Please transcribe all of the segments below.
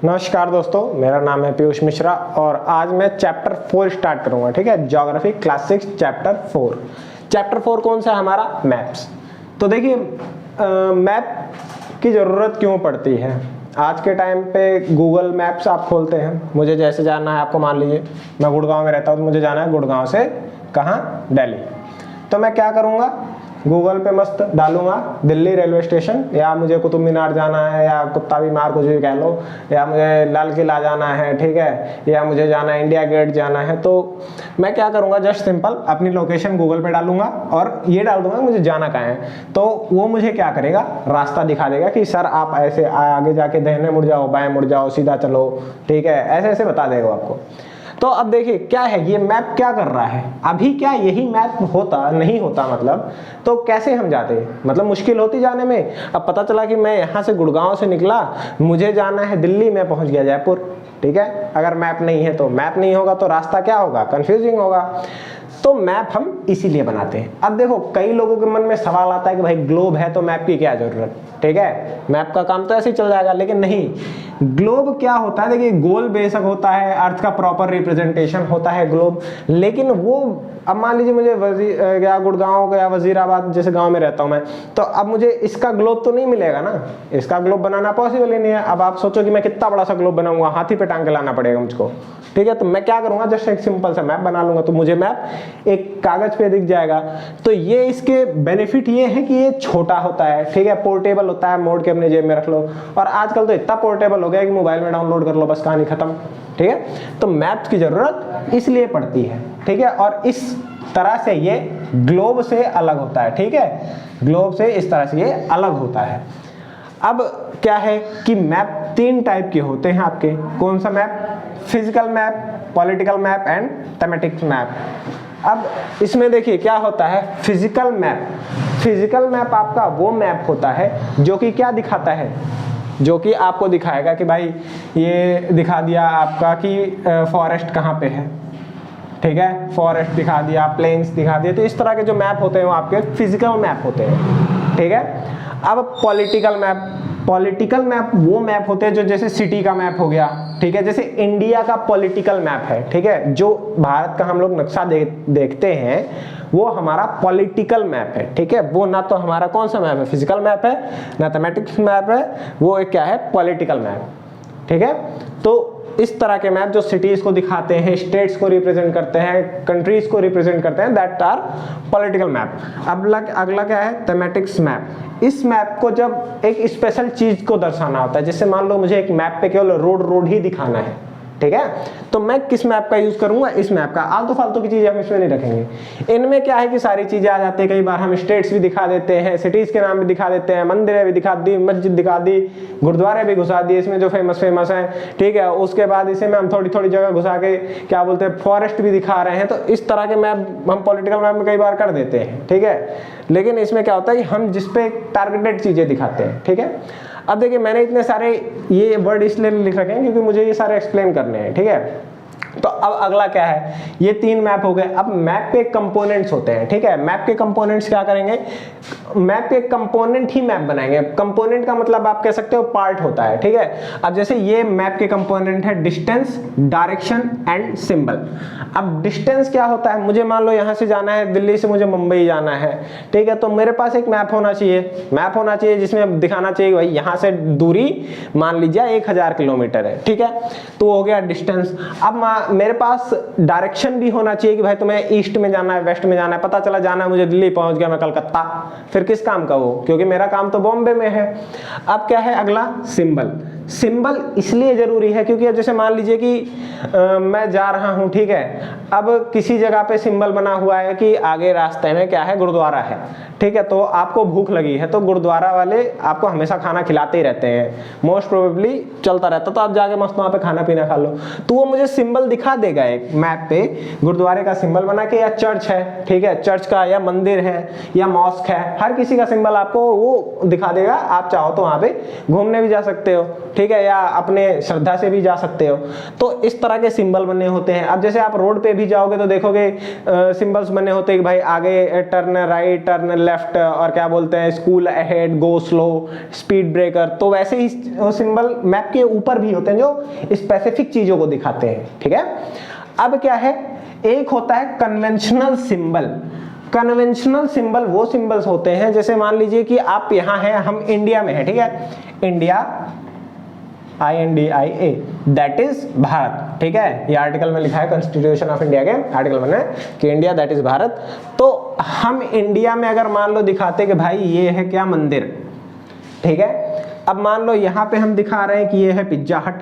नमस्कार दोस्तों, मेरा नाम है पीयूष मिश्रा और आज मैं चैप्टर 4 स्टार्ट करूंगा। ठीक है, ज्योग्राफी क्लास 6 चैप्टर 4। चैप्टर 4 कौन सा है हमारा? मैप्स। तो देखिए, मैप की ज़रूरत क्यों पड़ती है? आज के टाइम पे गूगल मैप्स आप खोलते हैं, मुझे जैसे जाना है, आपको मान लीजिए मैं गुड़गांव में रहता हूँ तो मुझे जाना है गुड़गांव से कहाँ? दिल्ली। तो मैं क्या करूँगा? गूगल पे मस्त डालूंगा दिल्ली रेलवे स्टेशन, या मुझे कुतुब मीनार जाना है, या कुत्ता बीमार कुछ भी कह लो, या मुझे लाल किला जाना है, ठीक है, या मुझे जाना है इंडिया गेट जाना है। तो मैं क्या करूँगा? जस्ट सिंपल अपनी लोकेशन गूगल पे डालूंगा और ये डाल दूंगा मुझे जाना कहाँ है। तो वो मुझे क्या करेगा? रास्ता दिखा देगा कि सर आप ऐसे आगे जाके दाहिने मुड़ जाओ, बाएं मुड़ जाओ, सीधा चलो, ठीक है, ऐसे ऐसे बता देगा आपको। तो अब देखिए क्या है, ये मैप क्या कर रहा है? अभी क्या यही मैप होता नहीं होता मतलब, तो कैसे हम जाते? मतलब मुश्किल होती जाने में। अब पता चला कि मैं यहाँ से गुड़गांव से निकला, मुझे जाना है दिल्ली, में पहुँच गया जयपुर। ठीक है, अगर मैप नहीं है तो मैप नहीं होगा तो रास्ता क्या होगा? कंफ्यूजिंग होगा। तो मैप हम इसीलिए बनाते हैं। अब देखो, कई लोगों के मन में सवाल आता है कि भाई ग्लोब है तो मैप की क्या जरूरत? ठीक है, मैप का काम तो ऐसे ही चल जाएगा, लेकिन नहीं। ग्लोब क्या होता है? देखिए, गोल बेशक होता है, अर्थ का प्रॉपर रिप्रेजेंटेशन होता है ग्लोब, लेकिन वो अब मान लीजिए मुझे या गुड़गांव या वजीराबाद जैसे गांव में रहता हूं मैं, तो अब मुझे इसका ग्लोब तो नहीं मिलेगा ना, इसका ग्लोब बनाना पॉसिबल ही नहीं है। अब आप सोचो कि मैं कितना बड़ा सा ग्लोब बनाऊंगा, हाथी पे टांग के लाना पड़ेगा मुझको। ठीक है, तो मैं क्या करूंगा? जस्ट एक सिंपल सा मैप बना लूंगा, तो मुझे मैप एक कागज पे दिख जाएगा। तो ये इसके बेनिफिट ये है कि ये छोटा होता है, ठीक है, पोर्टेबल होता है, मोड़ के अपने जेब में रख लो। और आजकल तो इतना पोर्टेबल हो गया कि मोबाइल में डाउनलोड कर लो, बस कहानी खत्म। ठीक है, तो मैप्स की जरूरत इसलिए पड़ती है। ठीक है, और इस तरह से ये ग्लोब से अलग होता है। ठीक है, ग्लोब से इस तरह से ये अलग होता है। अब क्या है कि मैप 3 टाइप के होते हैं आपके। कौन सा map? Physical map, political map and thematic map. अब इसमें देखिए क्या होता है। फिजिकल मैप, फिजिकल मैप आपका वो मैप होता है जो कि क्या दिखाता है? जो कि आपको दिखाएगा कि भाई ये दिखा दिया आपका कि फॉरेस्ट कहाँ पे है। ठीक है, फॉरेस्ट दिखा दिया, प्लेन्स दिखा दिए। तो इस तरह के जो मैप होते हैं वो आपके फिजिकल मैप होते हैं। ठीक है, अब पॉलिटिकल मैप, पॉलिटिकल मैप वो मैप होते हैं जो जैसे सिटी का मैप हो गया, ठीक है, जैसे इंडिया का पॉलिटिकल मैप है। ठीक है, जो भारत का हम लोग नक्शा देखते हैं वो हमारा पॉलिटिकल मैप है। ठीक है, वो ना तो हमारा कौन सा मैप है? फिजिकल मैप है, ना थीमेटिक्स मैप है, वो एक क्या है? Political map. ठीक है, तो इस तरह के मैप जो सिटीज को दिखाते हैं, स्टेट्स को रिप्रेजेंट करते हैं, कंट्रीज को रिप्रेजेंट करते हैं, दैट आर पॉलिटिकल मैप। अब अगला क्या है? Thematics map. इस मैप को जब एक स्पेशल चीज को दर्शाना होता है, जैसे मान लो मुझे एक मैप पे केवल रोड ही दिखाना है, ठीक है, तो मैं किस मैप का यूज करूंगा? इस मैप का। आलतू फालतू की चीजें हम इसमें नहीं रखेंगे। इनमें क्या है कि सारी चीजें आ जाती है। कई बार हम स्टेट्स भी दिखा देते हैं, सिटीज के नाम भी दिखा देते हैं, मंदिरें भी दिखा दी, मस्जिद दिखा दी, गुरुद्वारे भी घुसा दिए इसमें जो फेमस है। ठीक है, उसके बाद इसे में हम थोड़ी थोड़ी जगह घुसा के क्या बोलते हैं, फॉरेस्ट भी दिखा रहे हैं। तो इस तरह के मैप हम पॉलिटिकल मैप में कई बार कर देते हैं। ठीक है, लेकिन इसमें क्या होता है कि हम जिसपे टारगेटेड चीजें दिखाते हैं। ठीक है, अब देखिए मैंने इतने सारे ये वर्ड इसलिए लिख रखे हैं क्योंकि मुझे ये सारे एक्सप्लेन करने हैं। ठीक है, तो अब अगला क्या है? ये 3 मैप हो गए। अब मैप पे कंपोनेंट्स होते हैं। ठीक है, मैप के कंपोनेंट्स क्या करेंगे? मैप के कंपोनेंट ही मैप बनाएंगे। कंपोनेंट का मतलब आप कह सकते हो पार्ट होता है। ठीक है, अब जैसे ये मैप के कंपोनेंट है डिस्टेंस, डायरेक्शन एंड सिंबल। अब डिस्टेंस क्या होता है? मुझे मान लो यहाँ से जाना है, दिल्ली से मुझे मुंबई जाना है। ठीक है, तो मेरे पास एक मैप होना चाहिए, मैप होना चाहिए जिसमें दिखाना चाहिए भाई यहाँ से दूरी मान लीजिए 1000 किलोमीटर है। ठीक है, तो हो गया डिस्टेंस। अब मेरे पास डायरेक्शन भी होना चाहिए कि भाई तुम्हें ईस्ट में जाना है, वेस्ट में जाना है। पता चला जाना है मुझे दिल्ली, पहुंच गया मैं कलकत्ता, फिर किस काम का वो? क्योंकि मेरा काम तो बॉम्बे में है। अब क्या है अगला? सिंबल। सिंबल इसलिए जरूरी है क्योंकि जैसे मान लीजिए कि मैं जा रहा हूं, ठीक है, अब किसी जगह पे सिंबल बना हुआ है कि आगे रास्ते में क्या है? गुरुद्वारा है। ठीक है, तो आपको भूख लगी है तो गुरुद्वारा वाले आपको हमेशा खाना खिलाते ही रहते हैं, मोस्ट प्रोबेबली चलता रहता, तो आप जाके मस्त वहां पे खाना पीना खा लो। तो वो मुझे सिंबल दिखा देगा एक मैप पे, गुरुद्वारे का सिंबल बना के, या चर्च है, ठीक है, चर्च का, या मंदिर है, या मॉस्क है, हर किसी का सिंबल आपको वो दिखा देगा। आप चाहो तो वहां पे घूमने भी जा सकते हो। ठीक है, या अपने श्रद्धा से भी जा सकते हो। तो इस तरह के सिंबल बने होते हैं। अब जैसे आप रोड पे भी जाओगे तो देखोगे सिंबल्स बने होते हैं कि भाई आगे टर्न राइट, टर्न लेफ्ट, और क्या बोलते हैं school ahead, go slow, speed breaker. तो वैसे ही सिंबल मैप के ऊपर भी होते हैं जो स्पेसिफिक चीजों को दिखाते हैं, ठीक है। अब क्या है, एक होता है कन्वेंशनल सिंबल। कन्वेंशनल सिंबल वो सिंबल्स होते हैं, जैसे मान लीजिए कि आप यहाँ हैं, हम इंडिया में हैं, ठीक है, India INDIA, that is Bharat, ठीक है। ये आर्टिकल में लिखा है कॉन्स्टिट्यूशन ऑफ इंडिया के आर्टिकल में कि इंडिया दैट इज भारत। तो हम इंडिया में अगर मान लो दिखाते कि भाई ये है क्या, मंदिर, ठीक है। अब मान लो यहाँ पे हम दिखा रहे हैं कि ये है पिज्जा हट,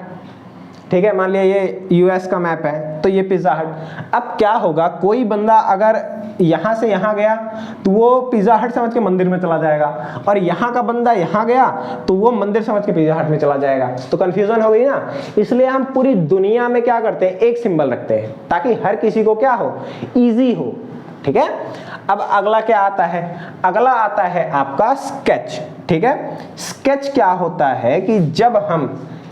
ठीक है। मान लिया ये US का मैप है तो ये पिज्जा हट। अब क्या होगा, कोई बंदा अगर यहाँ से यहाँ गया तो वो पिज्जा हट समझ के मंदिर में चला जाएगा, और यहाँ का बंदा यहाँ गया तो वो मंदिर समझ के पिज्जा हट में चला जाएगा। तो कंफ्यूजन हो गई ना। इसलिए हम पूरी दुनिया में क्या करते हैं, एक सिंबल रखते हैं ताकि हर किसी को क्या हो, इजी हो, ठीक है। अब अगला क्या आता है, अगला आता है आपका स्केच, ठीक है। स्केच क्या होता है कि जब हम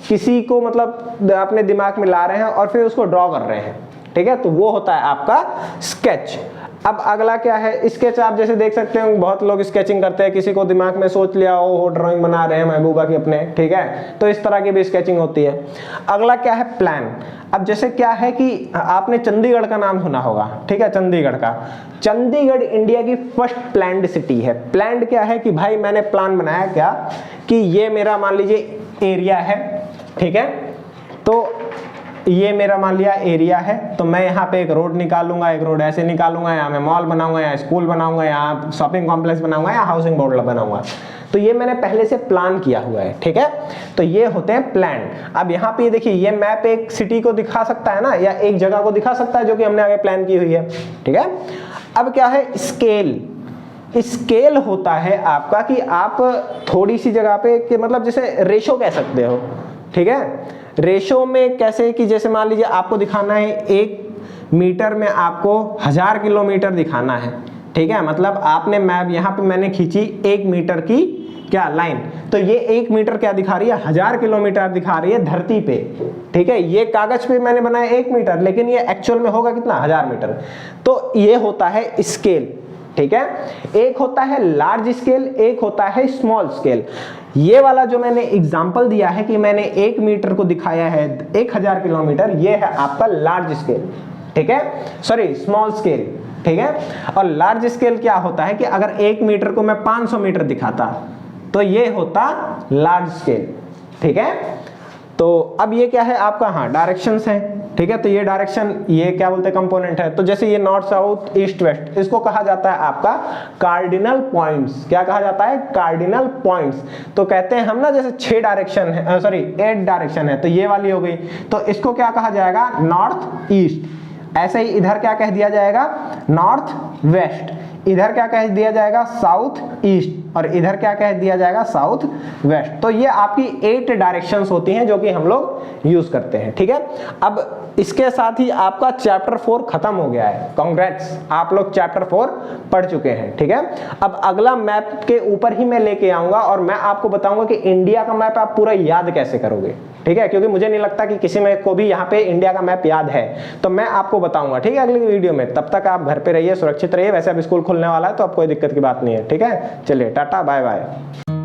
किसी को मतलब अपने दिमाग में ला रहे हैं और फिर उसको ड्रॉ कर रहे हैं, ठीक है, तो वो होता है आपका स्केच। अब अगला क्या है, स्केच। आप जैसे देख सकते हो बहुत लोग स्केचिंग करते हैं, किसी को दिमाग में सोच लिया हो ड्राइंग बना रहे हैं महबूबा की अपने, ठीक है, तो इस तरह की भी स्केचिंग होती है। अगला क्या है, प्लान। अब जैसे क्या है कि आपने चंडीगढ़ का नाम सुना होगा, ठीक है, चंडीगढ़ का। चंडीगढ़ इंडिया की फर्स्ट प्लान्ड सिटी है। प्लान्ड क्या है कि भाई मैंने प्लान बनाया क्या कि ये मेरा मान लीजिए एरिया है, ठीक है, तो ये मेरा मान लिया एरिया है, तो मैं यहाँ पे एक रोड निकालूंगा, एक रोड ऐसे निकालूंगा, यहाँ मैं मॉल बनाऊंगा, यहाँ स्कूल बनाऊंगा, यहाँ शॉपिंग कॉम्प्लेक्स बनाऊंगा, यहाँ हाउसिंग बोर्ड बनाऊंगा। तो ये मैंने पहले से प्लान किया हुआ है, ठीक है। तो ये होते हैं प्लान। अब यहाँ पे देखिए ये मैप एक सिटी को दिखा सकता है ना, या एक जगह को दिखा सकता है जो कि हमने आगे प्लान की हुई है, ठीक है। अब क्या है, स्केल। स्केल होता है आपका कि आप थोड़ी सी जगह पे कि मतलब जैसे रेशो कह सकते हो, ठीक है। रेशो में कैसे कि जैसे मान लीजिए आपको दिखाना है 1 मीटर में आपको 1000 किलोमीटर दिखाना है, ठीक है। मतलब आपने मैप यहाँ पे मैंने खींची 1 मीटर की क्या लाइन, तो ये 1 मीटर क्या दिखा रही है, 1000 किलोमीटर दिखा रही है धरती पे, ठीक है। ये कागज पे मैंने बनाया 1 मीटर, लेकिन ये एक्चुअल में होगा कितना, 1000 मीटर। तो ये होता है स्केल, ठीक है। एक होता है लार्ज स्केल, एक होता है स्मॉल स्केल। ये वाला जो मैंने एग्जांपल दिया है कि मैंने 1 मीटर को दिखाया है 1000 किलोमीटर, ये है आपका लार्ज स्केल, ठीक है, सॉरी स्मॉल स्केल, ठीक है। और लार्ज स्केल क्या होता है कि अगर 1 मीटर को मैं 500 मीटर दिखाता तो ये होता लार्ज स्केल, ठीक है। तो अब ये क्या है आपका, हाँ डायरेक्शंस है, ठीक है। तो ये डायरेक्शन, ये क्या बोलते हैं, कंपोनेंट है। तो जैसे ये नॉर्थ साउथ ईस्ट वेस्ट, इसको कहा जाता है आपका कार्डिनल पॉइंट्स। क्या कहा जाता है, कार्डिनल पॉइंट्स। तो कहते हैं हम ना जैसे 6 डायरेक्शन है, सॉरी 8 डायरेक्शन है, तो ये वाली हो गई, तो इसको क्या कहा जाएगा, नॉर्थ ईस्ट। ऐसे ही इधर क्या कह दिया जाएगा, नॉर्थ वेस्ट। इधर क्या कह दिया जाएगा, साउथ ईस्ट, और इधर क्या कह दिया जाएगा, साउथ वेस्ट। तो ये आपकी 8 डायरेक्शंस होती हैं जो कि हम लोग यूज करते हैं, ठीक है। अब इसके साथ ही आपका चैप्टर 4 खत्म हो गया है। कांग्रेट्स, आप लोग चैप्टर 4 पढ़ चुके हैं, ठीक है। अब अगला मैप के ऊपर ही मैं लेके आऊंगा और मैं आपको बताऊंगा कि इंडिया का मैप आप पूरा याद कैसे करोगे, ठीक है, क्योंकि मुझे नहीं लगता कि किसी में को भी यहाँ पे इंडिया का मैप याद है। तो मैं आपको बताऊंगा, ठीक है, अगली वीडियो में। तब तक आप घर पे रहिए, सुरक्षित रहिए। वैसे अब स्कूल खुलने वाला है तो अब कोई दिक्कत की बात नहीं है, ठीक है। चलिए टाटा बाय बाय।